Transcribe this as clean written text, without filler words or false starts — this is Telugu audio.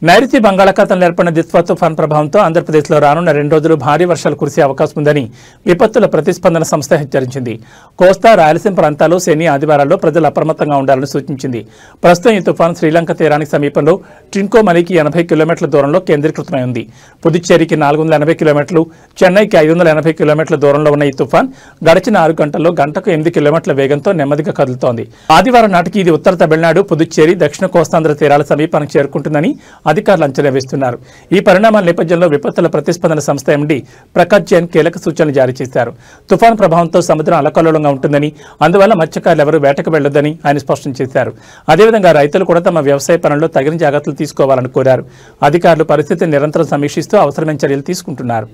నైరుతి బంగాళాఖాతంలో ఏర్పడిన దిత్వా తుఫాన్ ప్రభావంతో ఆంధ్రప్రదేశ్లో రానున్న 2 రోజులు భారీ వర్షాలు కురిసే అవకాశం ఉందని విపత్తుల ప్రతిస్పందన సంస్థ హెచ్చరించింది. కోస్తా, రాయలసీమ ప్రాంతాల్లో శని, ఆదివారాల్లో ప్రజలు అప్రమత్తంగా ఉండాలని సూచించింది. ప్రస్తుతం ఈ తుఫాను శ్రీలంక తీరానికి సమీపంలో ట్రింకోమలికి 80 కిలోమీటర్ల దూరంలో కేంద్రీకృతమై ఉంది. పుదుచ్చేరికి 480 కిలోమీటర్లు, చెన్నైకి 580 కిలోమీటర్ల దూరంలో ఉన్న ఈ తుఫాన్ గడిచిన 6 గంటల్లో గంటకు 8 కిలోమీటర్ల వేగంతో నెమ్మదిగా కదులుతోంది. ఆదివారం నాటికి ఇది ఉత్తర తమిళనాడు, పుదుచ్చేరి, దక్షిణ కోస్తాంధ్ర తీరాల సమీపానికి చేరుకుంటుందని అధికారులు అంచనా వేస్తున్నారు. ఈ పరిణామాల నేపథ్యంలో విపత్తుల ప్రతిస్పందన సంస్థ ఎండీ ప్రకాష్ జైన్ కీలక సూచనలు జారీ చేశారు. తుఫాను ప్రభావంతో సముద్రం అల్లకల్లోలంగా ఉంటుందని, అందువల్ల మత్స్యకారులు ఎవరూ వేటకు వెళ్లొద్దని ఆయన స్పష్టం చేశారు. అదేవిధంగా రైతులు కూడా తమ వ్యవసాయ పనుల్లో తగిన జాగ్రత్తలు తీసుకోవాలని కోరారు. అధికారులు పరిస్థితిని నిరంతరం సమీక్షిస్తూ అవసరమైన చర్యలు తీసుకుంటున్నారు.